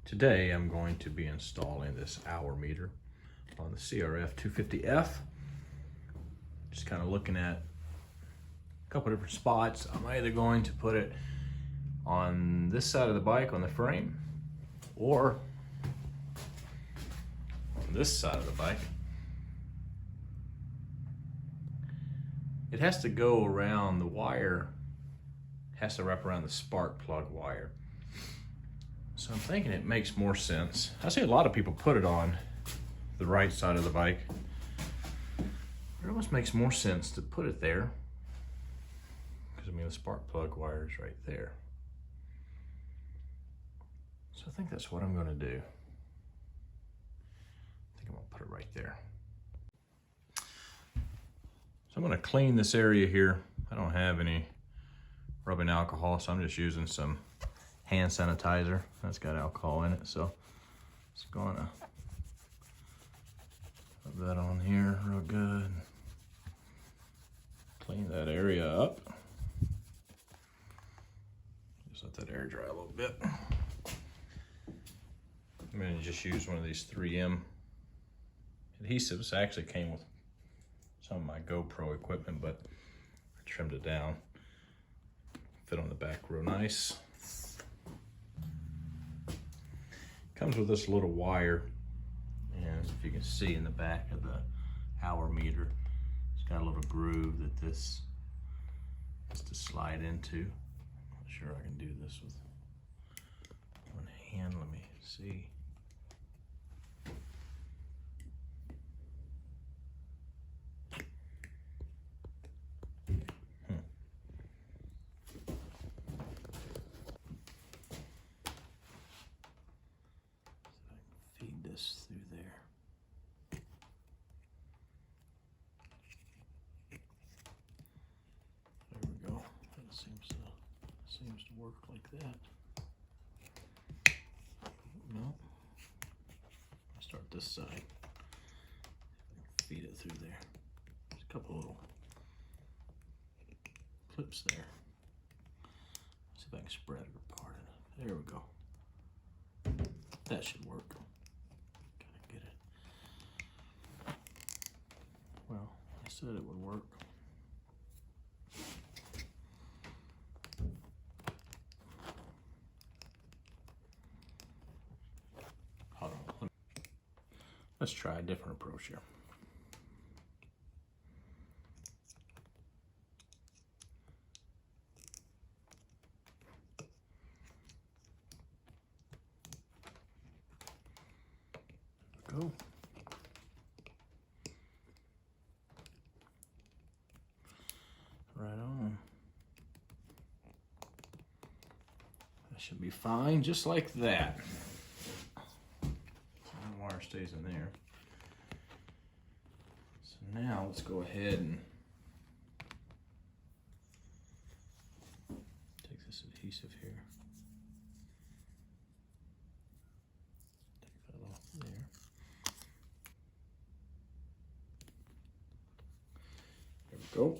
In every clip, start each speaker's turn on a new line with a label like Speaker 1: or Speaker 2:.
Speaker 1: Today I'm going to be installing this hour meter on the CRF250F. Just kind of looking at a couple different spots. I'm either going to put it on this side of the bike on the frame or on this side of the bike. It has to go around the wire, has to wrap around the spark plug wire. So I'm thinking it makes more sense. I see a lot of people put it on the right side of the bike. It almost makes more sense to put it there, because I mean the spark plug wire is right there. So I think that's what I'm going to do. I think I'm going to put it right there. So I'm going to clean this area here. I don't have any rubbing alcohol, so I'm just using some hand sanitizer that's got alcohol in it. So just gonna put that on here real good. Clean that area up. Just let that air dry a little bit. I'm gonna just use one of these 3M adhesives. Actually came with some of my GoPro equipment, but I trimmed it down. Fit on the back real nice. Comes with this little wire, and if you can see in the back of the hour meter, it's got a little groove that this is to slide into. I'm not sure I can do this with one hand. Let me see. Through there. There we go. That seems to work like that. No. I'll start this side. Feed it through there. There's a couple little clips there. Let's see if I can spread it apart. There we go. That should work. Well, I said it would work. Hold on. Let's try a different approach here. There we go. Right on. That should be fine, just like that. So the wire stays in there. So now let's go ahead and take this adhesive here. Take that off there. There we go.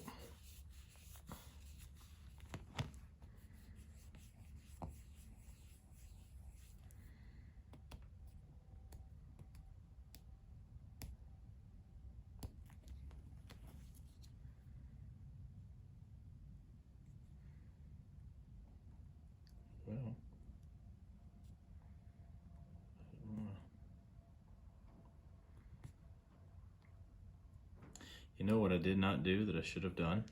Speaker 1: Well, you know what I did not do that I should have done?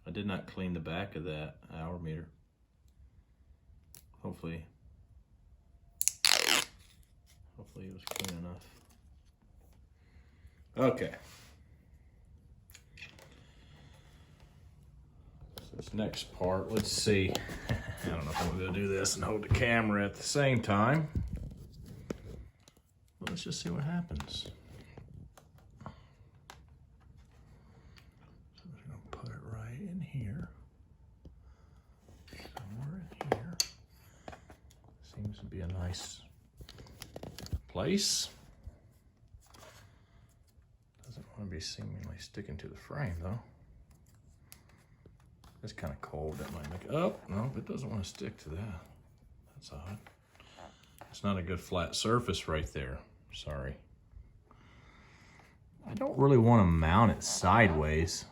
Speaker 1: I did not clean the back of that hour meter. Hopefully it was clean enough. Okay. So this next part, let's see. I don't know if I'm gonna do this and hold the camera at the same time. But let's just see what happens. So we're gonna put it right in here. Somewhere in here. Seems to be a nice place. Doesn't want to be seemingly sticking to the frame though. It's kind of cold. That might make it. Oh, no, it doesn't want to stick to that. That's odd. It's not a good flat surface right there. Sorry. I don't really want to mount it sideways,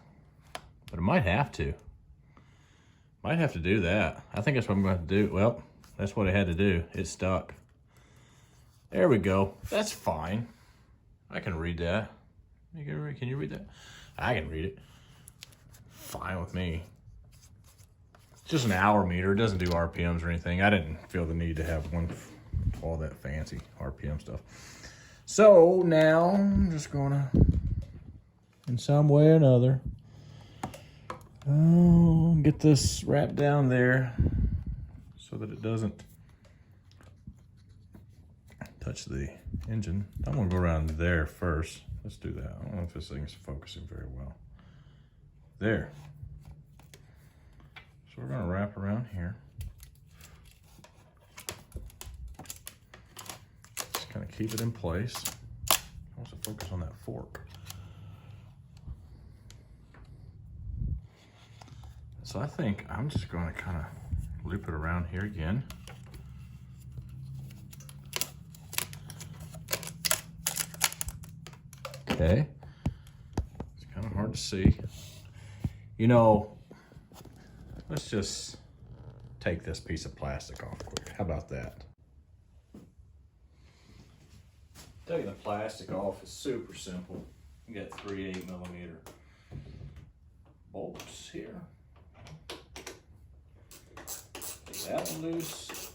Speaker 1: but I might have to. Might have to do that. I think that's what I'm going to do. Well, that's what I had to do. It stuck. There we go. That's fine. I can read that. Can you read that? I can read it. Fine with me. It's just an hour meter. It doesn't do RPMs or anything. I didn't feel the need to have one all that fancy RPM stuff. So now I'm just gonna, in some way or another, get this wrapped down there so that it doesn't touch the engine. I'm gonna go around there first. Let's do that. I don't know if this thing's focusing very well. There. So we're gonna wrap around here. Just kind of keep it in place. Also focus on that fork. So I think I'm just gonna kind of loop it around here again. Okay. It's kind of hard to see. You know, let's just take this piece of plastic off quick. How about that? Taking the plastic off is super simple. You got 3 8mm bolts here. Get that one loose.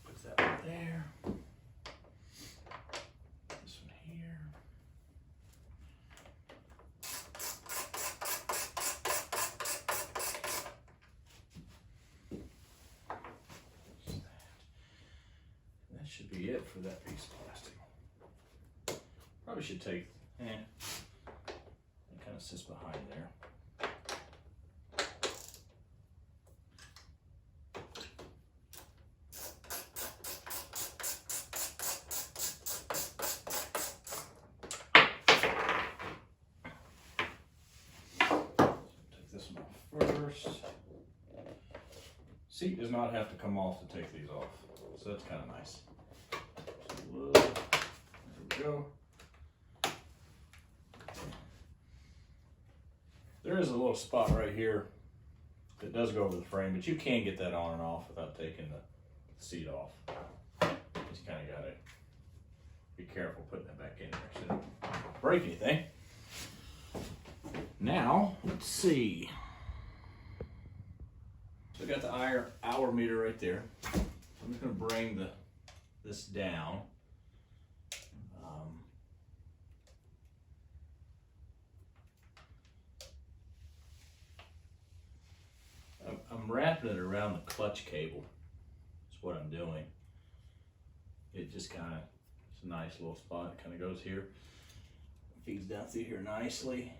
Speaker 1: Put that one there. This one here. That should be it for that piece of plastic. Probably should take, it kind of sits behind there. Take this one off first. Seat does not have to come off to take these off, so that's kind of nice. There we go. There is a little spot right here that does go over the frame, but you can get that on and off without taking the seat off. Just kind of gotta be careful putting that back in there so it don't break anything. Now, let's see. So we got the hour meter right there. I'm just gonna bring this down. I'm wrapping it around the clutch cable. That's what I'm doing. It just kind of, it's a nice little spot. It kind of goes here. Feeds down through here nicely.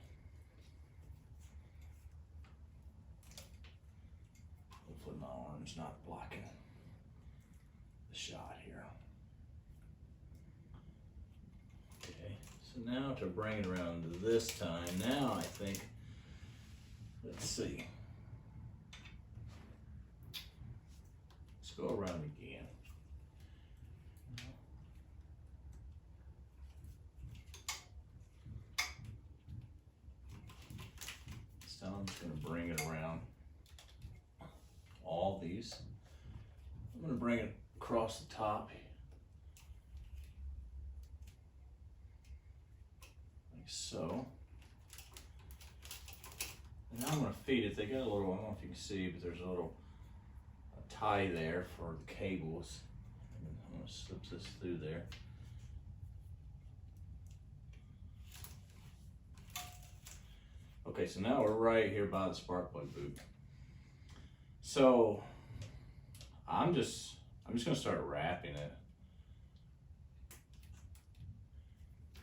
Speaker 1: Hopefully my arm's not blocking the shot here. Okay, so now to bring it around to this time, now I think, let's see. Go around again. This time I'm just going to bring it around all these. I'm going to bring it across the top like so. And now I'm going to feed it. They got a little, I don't know if you can see, but there's a little tie there for the cables. I'm going to slip this through there. Okay, so now we're right here by the spark plug boot. So I'm just going to start wrapping it.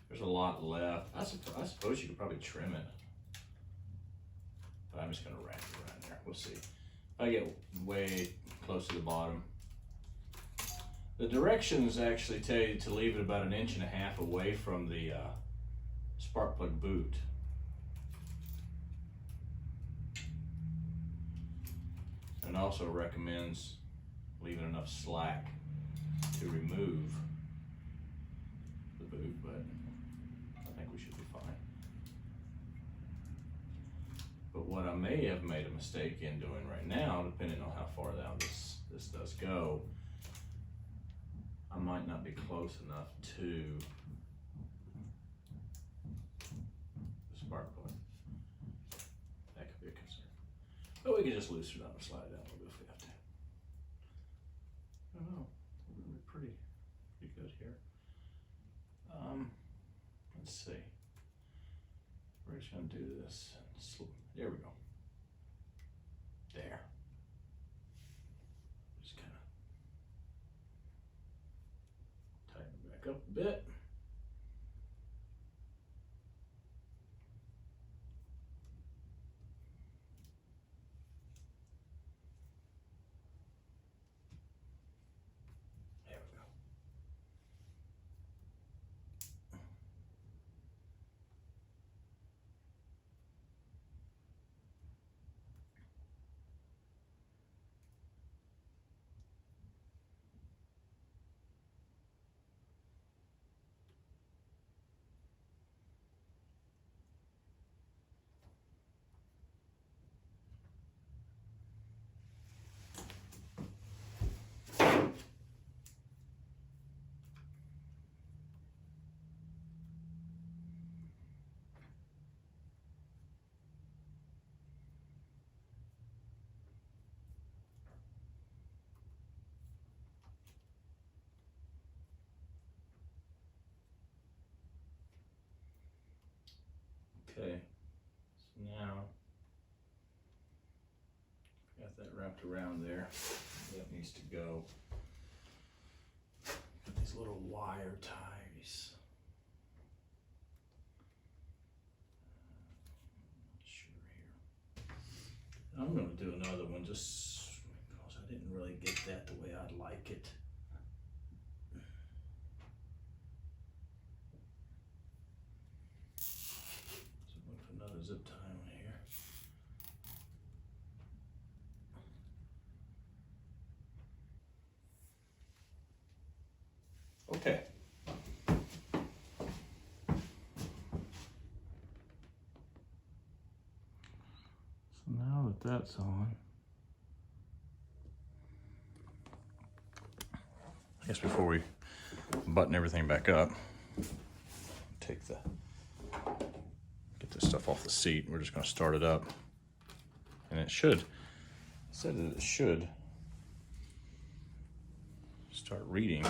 Speaker 1: There's a lot left. I suppose you could probably trim it, but I'm just going to wrap it around there. We'll see. If I get way close to the bottom. The directions actually tell you to leave it about 1.5 inches away from the spark plug boot. and also recommends leaving enough slack to remove the boot, but I think we should be fine. But what I may have made a mistake in doing right now, depending on how far down this does go, I might not be close enough to the spark plug. That could be a concern. But we can just loosen it up and slide it down a little bit if we have to. I don't know, we're pretty good here. Let's see. We're just gonna do this. There we go. There. Just kind of tighten it back up a bit. There we go. Okay, so now got that wrapped around there. That needs to go. Got these little wire ties. Not sure here. I'm going to do another one just because I didn't really get that the way I'd like it. Zip tie on here. Okay. So now that that's on, I guess before we button everything back up, take get this stuff off the seat. We're just going to start it up, and it should, it said that it should start reading.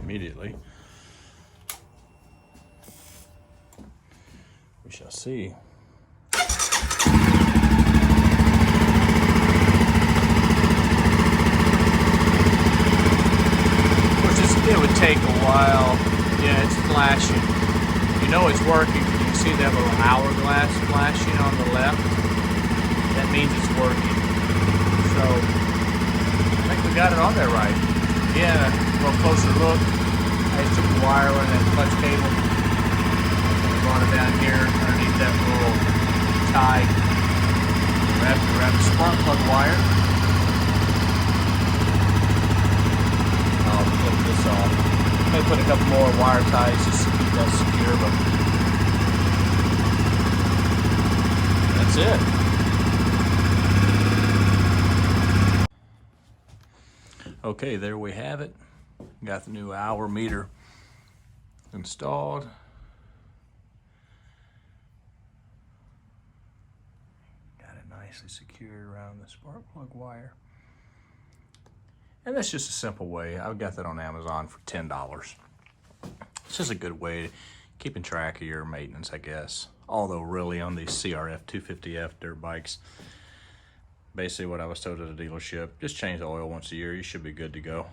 Speaker 1: Immediately. We shall see. It would take a while. Yeah, it's flashing. You know it's working. You can see that little hourglass flashing on the left. That means it's working. So, I think we got it on there right. Yeah, a little closer look. I just took the wire on that clutch cable. Run it down here underneath that little tie. Wrap the spark plug wire. I'll flip this off. I may put a couple more wire ties just to keep that secure, but that's it. Okay, there we have it. Got the new hour meter installed. Got it nicely secured around the spark plug wire. And that's just a simple way. I got that on Amazon for $10. It's just a good way of keeping track of your maintenance, I guess. Although really on these CRF250F dirt bikes, basically what I was told at the dealership, just change the oil once a year, you should be good to go.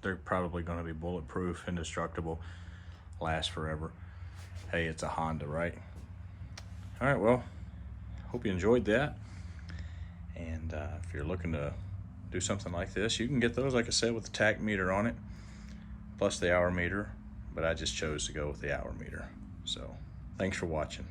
Speaker 1: They're probably going to be bulletproof, indestructible, last forever. Hey, it's a Honda, right? All right, well, hope you enjoyed that. And if you're looking to do something like this, you can get those, like I said, with the tach meter on it. plus the hour meter, but I just chose to go with the hour meter. So thanks for watching.